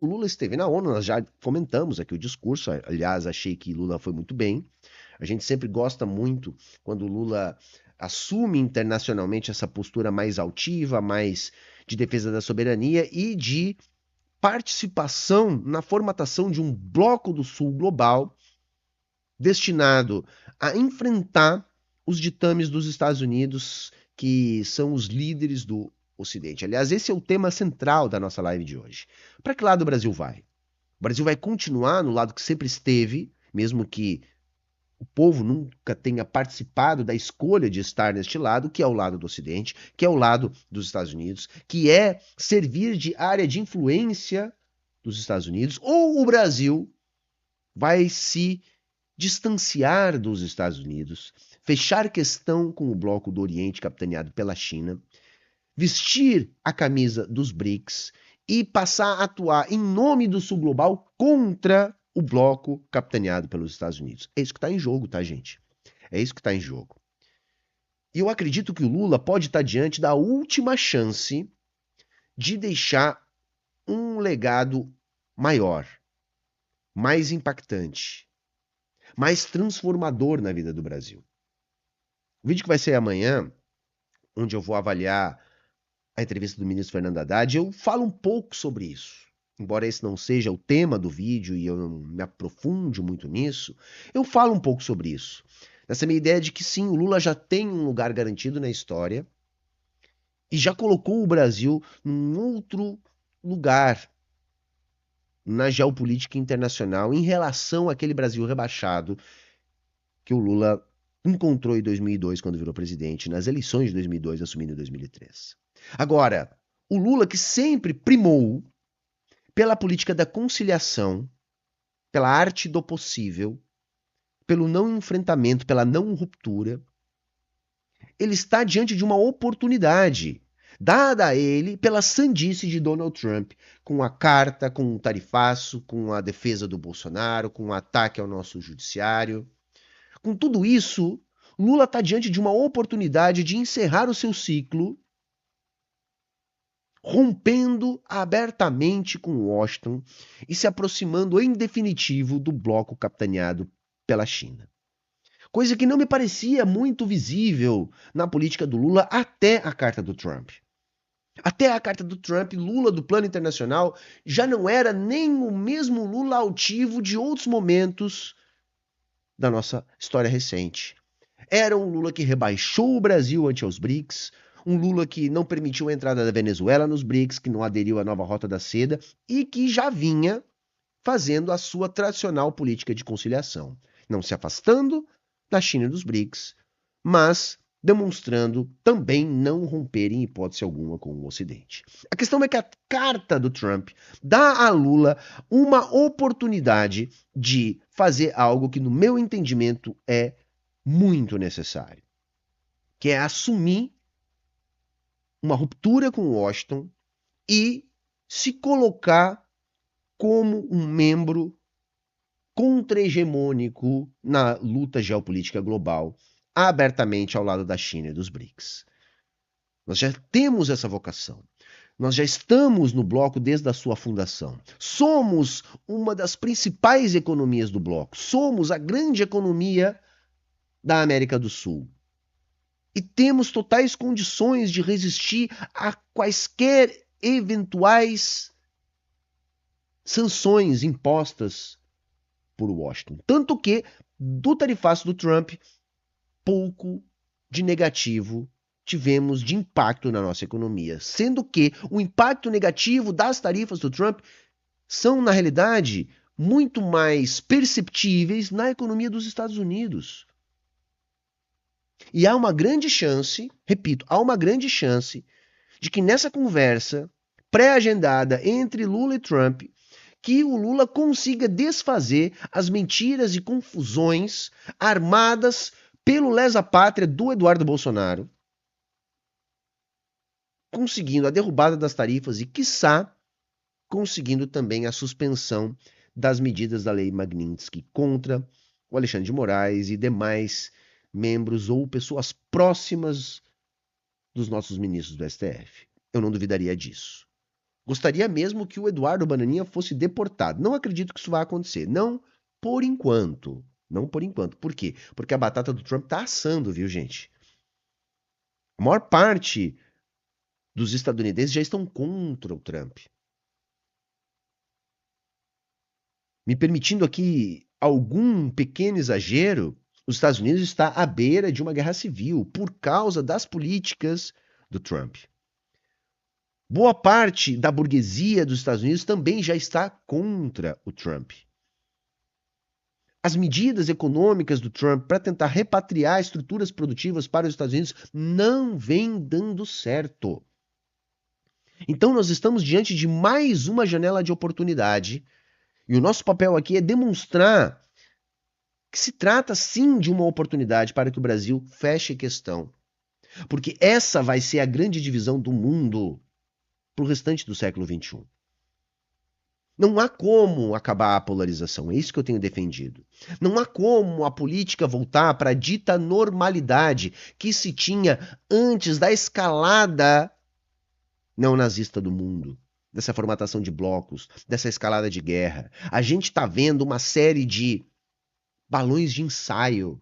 O Lula esteve na ONU, nós já comentamos aqui o discurso, aliás, achei que Lula foi muito bem. A gente sempre gosta muito quando o Lula assume internacionalmente essa postura mais altiva, mais de defesa da soberania e de participação na formatação de um bloco do Sul global destinado a enfrentar os ditames dos Estados Unidos, que são os líderes do Ocidente. Aliás, esse é o tema central da nossa live de hoje. Para que lado o Brasil vai? O Brasil vai continuar no lado que sempre esteve, mesmo que o povo nunca tenha participado da escolha de estar neste lado, que é o lado do Ocidente, que é o lado dos Estados Unidos, que é servir de área de influência dos Estados Unidos, ou o Brasil vai se distanciar dos Estados Unidos, fechar questão com o bloco do Oriente capitaneado pela China, vestir a camisa dos BRICS e passar a atuar em nome do Sul Global contra o bloco capitaneado pelos Estados Unidos. É isso que está em jogo, tá, gente? É isso que está em jogo. E eu acredito que o Lula pode estar diante da última chance de deixar um legado maior, mais impactante, mais transformador na vida do Brasil. O vídeo que vai ser amanhã, onde eu vou avaliar a entrevista do ministro Fernando Haddad, eu falo um pouco sobre isso. Embora esse não seja o tema do vídeo e eu não me aprofunde muito nisso, eu falo um pouco sobre isso. Nessa minha ideia de que sim, o Lula já tem um lugar garantido na história e já colocou o Brasil num outro lugar na geopolítica internacional em relação àquele Brasil rebaixado que o Lula encontrou em 2002 quando virou presidente, nas eleições de 2002, assumindo em 2003. Agora, o Lula que sempre primou pela política da conciliação, pela arte do possível, pelo não enfrentamento, pela não ruptura, ele está diante de uma oportunidade dada a ele pela sandice de Donald Trump, com a carta, com o tarifaço, com a defesa do Bolsonaro, com o ataque ao nosso judiciário. Com tudo isso, Lula está diante de uma oportunidade de encerrar o seu ciclo, rompendo abertamente com Washington e se aproximando em definitivo do bloco capitaneado pela China. Coisa que não me parecia muito visível na política do Lula até a carta do Trump. Até a carta do Trump, Lula do plano internacional já não era nem o mesmo Lula altivo de outros momentos da nossa história recente. Era um Lula que rebaixou o Brasil ante os BRICS, um Lula que não permitiu a entrada da Venezuela nos BRICS, que não aderiu à nova Rota da Seda e que já vinha fazendo a sua tradicional política de conciliação, não se afastando da China e dos BRICS, mas demonstrando também não romper em hipótese alguma com o Ocidente. A questão é que a carta do Trump dá a Lula uma oportunidade de fazer algo que, no meu entendimento, é muito necessário, que é assumir uma ruptura com Washington e se colocar como um membro contra-hegemônico na luta geopolítica global, abertamente ao lado da China e dos BRICS. Nós já temos essa vocação. Nós já estamos no bloco desde a sua fundação. Somos uma das principais economias do bloco. Somos a grande economia da América do Sul. E temos totais condições de resistir a quaisquer eventuais sanções impostas por Washington. Tanto que, do tarifaço do Trump, pouco de negativo tivemos de impacto na nossa economia. Sendo que o impacto negativo das tarifas do Trump são, na realidade, muito mais perceptíveis na economia dos Estados Unidos. E há uma grande chance, repito, há uma grande chance de que nessa conversa pré-agendada entre Lula e Trump, que o Lula consiga desfazer as mentiras e confusões armadas pelo lesa-pátria do Eduardo Bolsonaro, conseguindo a derrubada das tarifas e, quiçá, conseguindo também a suspensão das medidas da Lei Magnitsky contra o Alexandre de Moraes e demais membros ou pessoas próximas dos nossos ministros do STF. Eu não duvidaria disso. Gostaria mesmo que o Eduardo Bananinha fosse deportado. Não acredito que isso vai acontecer. Não por enquanto. Não por enquanto. Por quê? Porque a batata do Trump tá assando, viu, gente? A maior parte dos estadunidenses já estão contra o Trump. Me permitindo aqui algum pequeno exagero, os Estados Unidos está à beira de uma guerra civil por causa das políticas do Trump. Boa parte da burguesia dos Estados Unidos também já está contra o Trump. As medidas econômicas do Trump para tentar repatriar estruturas produtivas para os Estados Unidos não vêm dando certo. Então nós estamos diante de mais uma janela de oportunidade e o nosso papel aqui é demonstrar que se trata sim de uma oportunidade para que o Brasil feche a questão. Porque essa vai ser a grande divisão do mundo para o restante do século XXI. Não há como acabar a polarização, é isso que eu tenho defendido. Não há como a política voltar para a dita normalidade que se tinha antes da escalada neonazista do mundo, dessa formatação de blocos, dessa escalada de guerra. A gente está vendo uma série de balões de ensaio.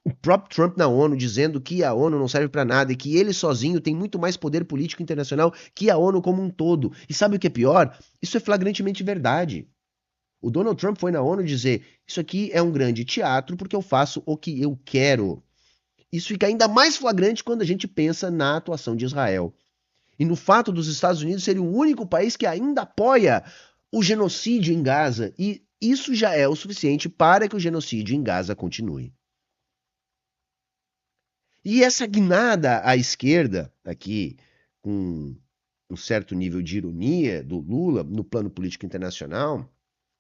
O próprio Trump na ONU dizendo que a ONU não serve para nada e que ele sozinho tem muito mais poder político internacional que a ONU como um todo. E sabe o que é pior? Isso é flagrantemente verdade. O Donald Trump foi na ONU dizer: isso aqui é um grande teatro porque eu faço o que eu quero. Isso fica ainda mais flagrante quando a gente pensa na atuação de Israel. E no fato dos Estados Unidos serem o único país que ainda apoia o genocídio em Gaza. E isso já é o suficiente para que o genocídio em Gaza continue. E essa guinada à esquerda, aqui, com um certo nível de ironia do Lula no plano político internacional,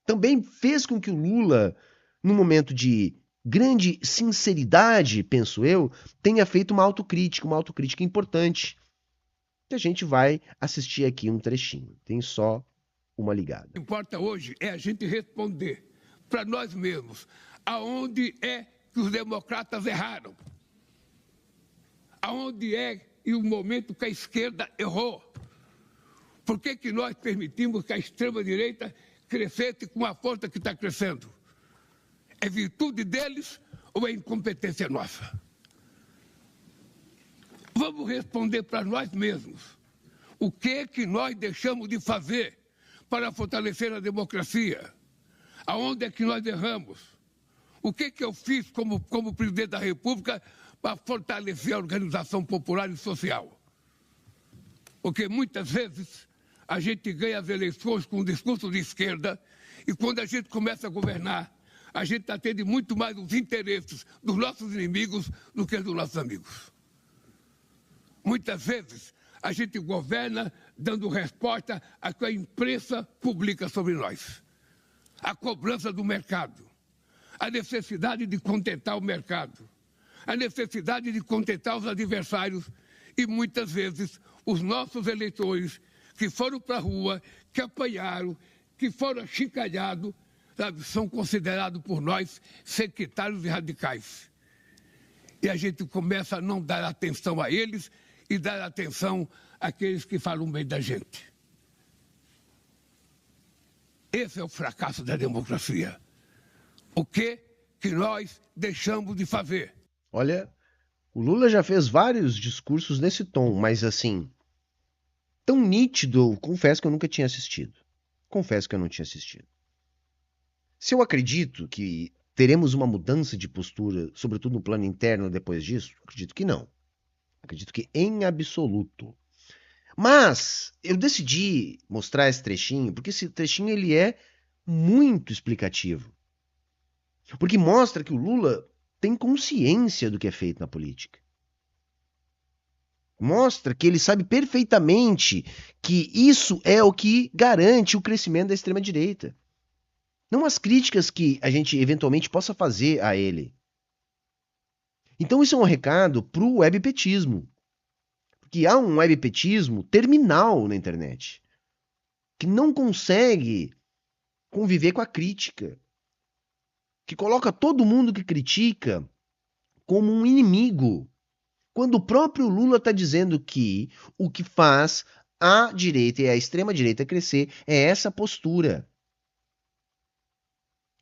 também fez com que o Lula, num momento de grande sinceridade, penso eu, tenha feito uma autocrítica importante, que a gente vai assistir aqui um trechinho. Tem só uma ligada. O que importa hoje é a gente responder para nós mesmos aonde é que os democratas erraram. Aonde é e o momento que a esquerda errou? Por que nós permitimos que a extrema-direita crescesse com a força que está crescendo? É virtude deles ou é incompetência nossa? Vamos responder para nós mesmos. O que nós deixamos de fazer para fortalecer a democracia? Aonde é que nós erramos? O que eu fiz como presidente da República para fortalecer a organização popular e social? Porque muitas vezes a gente ganha as eleições com um discurso de esquerda e quando a gente começa a governar, a gente atende muito mais os interesses dos nossos inimigos do que dos nossos amigos. Muitas vezes a gente governa dando resposta a que a imprensa publica sobre nós. A cobrança do mercado, a necessidade de contentar o mercado, a necessidade de contentar os adversários e, muitas vezes, os nossos eleitores que foram para a rua, que apanharam, que foram achincalhados, são considerados por nós sectários e radicais. E a gente começa a não dar atenção a eles e dar atenção àqueles que falam bem da gente. Esse é o fracasso da democracia. O que nós deixamos de fazer? Olha, o Lula já fez vários discursos nesse tom, mas assim, tão nítido, confesso que eu nunca tinha assistido. Confesso que eu não tinha assistido. Se eu acredito que teremos uma mudança de postura, sobretudo no plano interno depois disso, acredito que não. Acredito que em absoluto. Mas eu decidi mostrar esse trechinho, porque esse trechinho ele é muito explicativo. Porque mostra que o Lula tem consciência do que é feito na política. Mostra que ele sabe perfeitamente que isso é o que garante o crescimento da extrema-direita. Não as críticas que a gente eventualmente possa fazer a ele. Então isso é um recado para o webpetismo. Porque há um webpetismo terminal na internet, que não consegue conviver com a crítica, que coloca todo mundo que critica como um inimigo, quando o próprio Lula está dizendo que o que faz a direita e a extrema-direita crescer é essa postura.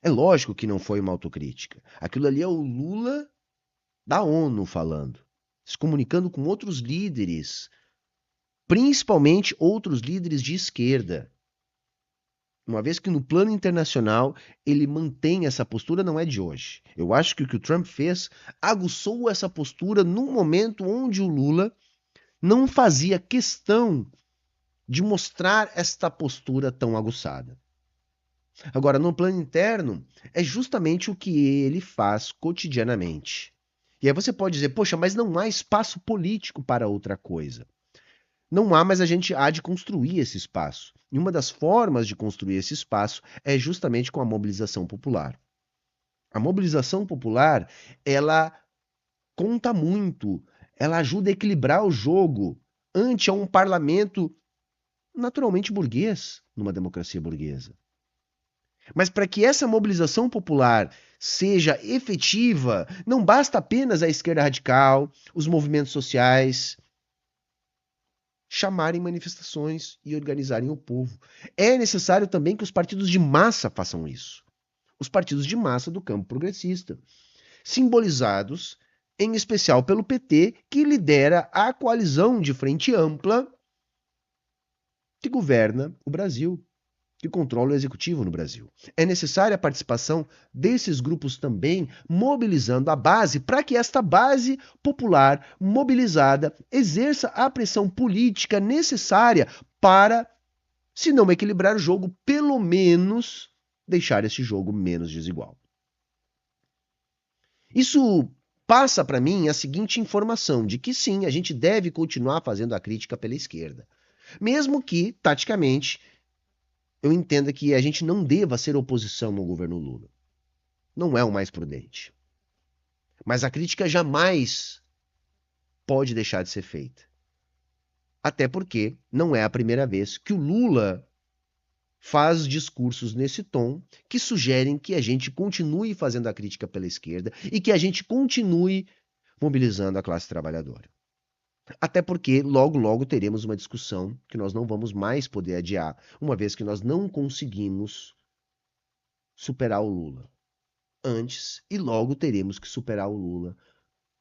É lógico que não foi uma autocrítica. Aquilo ali é o Lula da ONU falando, se comunicando com outros líderes, principalmente outros líderes de esquerda. Uma vez que no plano internacional ele mantém essa postura, não é de hoje. Eu acho que o que o Trump fez aguçou essa postura num momento onde o Lula não fazia questão de mostrar esta postura tão aguçada. Agora, no plano interno, é justamente o que ele faz cotidianamente. E aí você pode dizer, poxa, mas não há espaço político para outra coisa. Não há, mas a gente há de construir esse espaço. E uma das formas de construir esse espaço é justamente com a mobilização popular. A mobilização popular, ela conta muito, ela ajuda a equilibrar o jogo ante a um parlamento naturalmente burguês, numa democracia burguesa. Mas para que essa mobilização popular seja efetiva, não basta apenas a esquerda radical, os movimentos sociais chamarem manifestações e organizarem o povo. É necessário também que os partidos de massa façam isso. Os partidos de massa do campo progressista, simbolizados em especial pelo PT, que lidera a coalizão de frente ampla que governa o Brasil, que controla o executivo no Brasil. É necessária a participação desses grupos também, mobilizando a base, para que esta base popular mobilizada exerça a pressão política necessária para, se não equilibrar o jogo, pelo menos deixar esse jogo menos desigual. Isso passa para mim a seguinte informação, de que sim, a gente deve continuar fazendo a crítica pela esquerda. Mesmo que, taticamente, eu entendo que a gente não deva ser oposição no governo Lula. Não é o mais prudente. Mas a crítica jamais pode deixar de ser feita. Até porque não é a primeira vez que o Lula faz discursos nesse tom que sugerem que a gente continue fazendo a crítica pela esquerda e que a gente continue mobilizando a classe trabalhadora. Até porque logo, logo teremos uma discussão que nós não vamos mais poder adiar, uma vez que nós não conseguimos superar o Lula antes e logo teremos que superar o Lula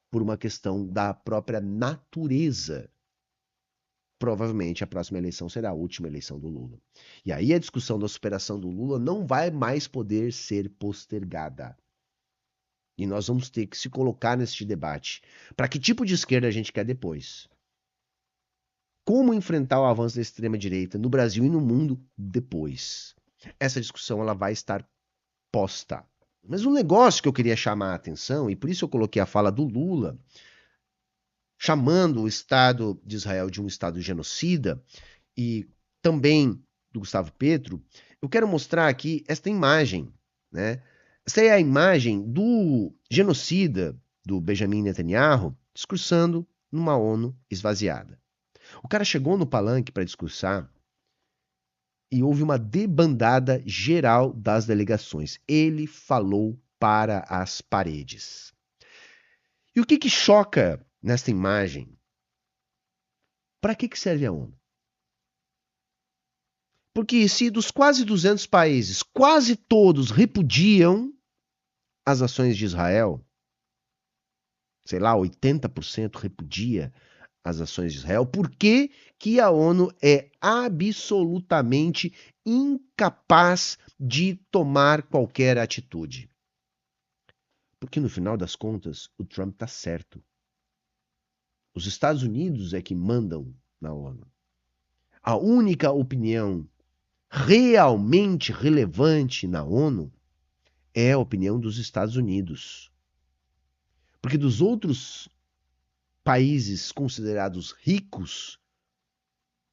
por uma questão da própria natureza. Provavelmente a próxima eleição será a última eleição do Lula. E aí a discussão da superação do Lula não vai mais poder ser postergada. E nós vamos ter que se colocar neste debate. Para que tipo de esquerda a gente quer depois? Como enfrentar o avanço da extrema-direita no Brasil e no mundo depois? Essa discussão ela vai estar posta. Mas um negócio que eu queria chamar a atenção, e por isso eu coloquei a fala do Lula, chamando o Estado de Israel de um Estado genocida, e também do Gustavo Petro, eu quero mostrar aqui esta imagem, né? Essa é a imagem do genocida, do Benjamin Netanyahu, discursando numa ONU esvaziada. O cara chegou no palanque para discursar e houve uma debandada geral das delegações. Ele falou para as paredes. E o que choca nesta imagem? Para que serve a ONU? Porque se dos quase 200 países, quase todos repudiam as ações de Israel, sei lá, 80% repudia as ações de Israel, por que que a ONU é absolutamente incapaz de tomar qualquer atitude? Porque no final das contas, o Trump está certo. Os Estados Unidos é que mandam na ONU. A única opinião realmente relevante na ONU é a opinião dos Estados Unidos. Porque dos outros países considerados ricos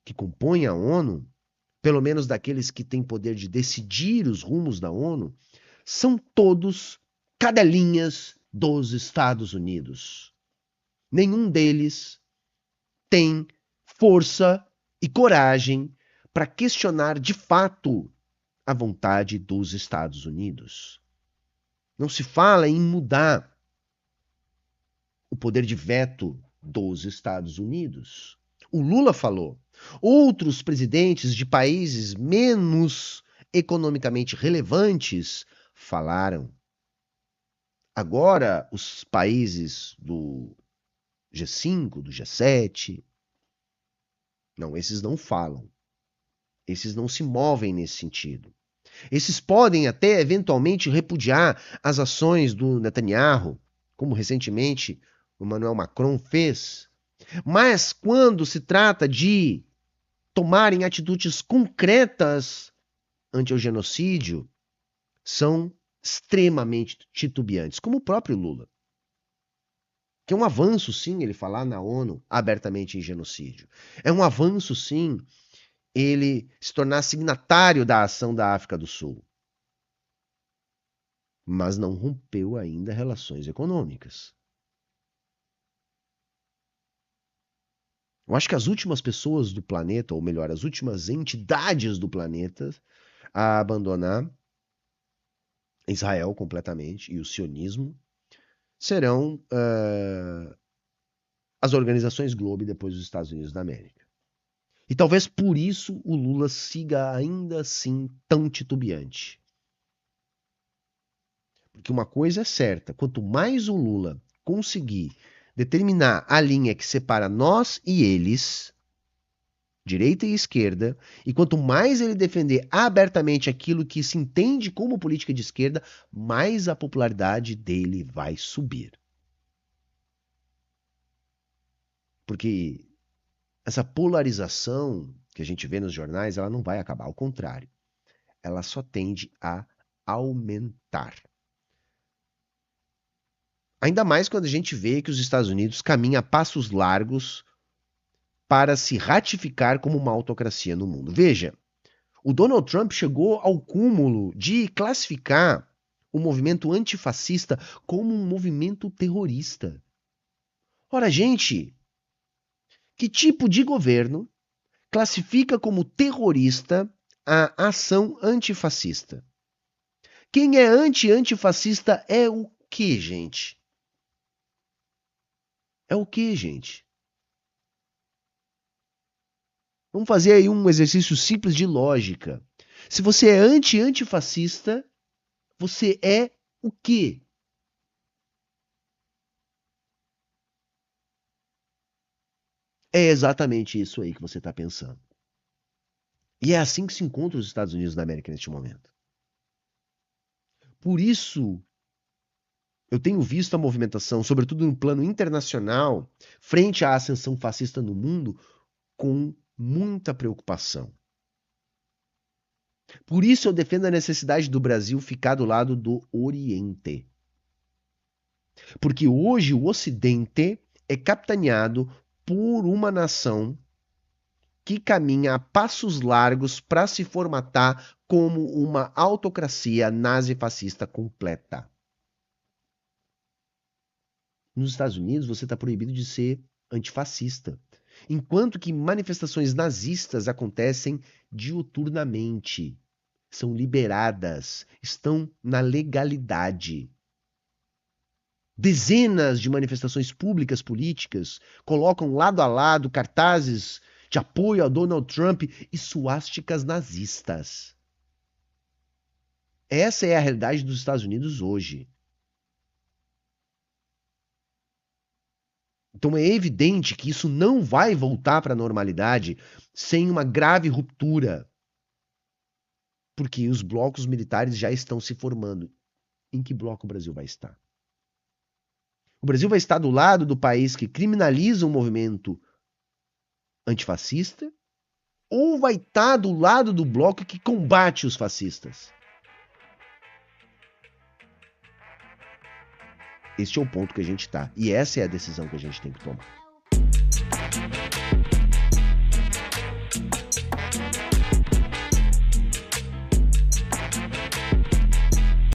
que compõem a ONU, pelo menos daqueles que têm poder de decidir os rumos da ONU, são todos cadelinhas dos Estados Unidos. Nenhum deles tem força e coragem para questionar de fato a vontade dos Estados Unidos. Não se fala em mudar o poder de veto dos Estados Unidos. O Lula falou. Outros presidentes de países menos economicamente relevantes falaram. Agora, os países do G5, do G7, não, esses não falam. Esses não se movem nesse sentido. Esses podem até eventualmente repudiar as ações do Netanyahu, como recentemente o Emmanuel Macron fez. Mas quando se trata de tomarem atitudes concretas ante o genocídio, são extremamente titubeantes, como o próprio Lula. Que é um avanço, sim, ele falar na ONU abertamente em genocídio. É um avanço, sim, ele se tornar signatário da ação da África do Sul. Mas não rompeu ainda relações econômicas. Eu acho que as últimas pessoas do planeta, ou melhor, as últimas entidades do planeta a abandonar Israel completamente e o sionismo serão as organizações Globo e depois os Estados Unidos da América. E talvez por isso o Lula siga ainda assim tão titubeante. Porque uma coisa é certa, quanto mais o Lula conseguir determinar a linha que separa nós e eles, direita e esquerda, e quanto mais ele defender abertamente aquilo que se entende como política de esquerda, mais a popularidade dele vai subir. Porque essa polarização que a gente vê nos jornais, ela não vai acabar, ao contrário. Ela só tende a aumentar. Ainda mais quando a gente vê que os Estados Unidos caminham a passos largos para se ratificar como uma autocracia no mundo. Veja, o Donald Trump chegou ao cúmulo de classificar o movimento antifascista como um movimento terrorista. Ora, gente, que tipo de governo classifica como terrorista a ação antifascista? Quem é antifascista é o quê, gente? É o quê, gente? Vamos fazer aí um exercício simples de lógica. Se você é antifascista, você é o quê? É exatamente isso aí que você está pensando. E é assim que se encontra os Estados Unidos da América neste momento. Por isso, eu tenho visto a movimentação, sobretudo no plano internacional, frente à ascensão fascista no mundo, com muita preocupação. Por isso eu defendo a necessidade do Brasil ficar do lado do Oriente. Porque hoje o Ocidente é capitaneado por uma nação que caminha a passos largos para se formatar como uma autocracia nazifascista completa. Nos Estados Unidos, você está proibido de ser antifascista, enquanto que manifestações nazistas acontecem diuturnamente, são liberadas, estão na legalidade. Dezenas de manifestações públicas políticas colocam lado a lado cartazes de apoio a Donald Trump e suásticas nazistas. Essa é a realidade dos Estados Unidos hoje. Então é evidente que isso não vai voltar para a normalidade sem uma grave ruptura. Porque os blocos militares já estão se formando. Em que bloco o Brasil vai estar? O Brasil vai estar do lado do país que criminaliza o movimento antifascista ou vai estar do lado do bloco que combate os fascistas? Este é o ponto que a gente está. E essa é a decisão que a gente tem que tomar.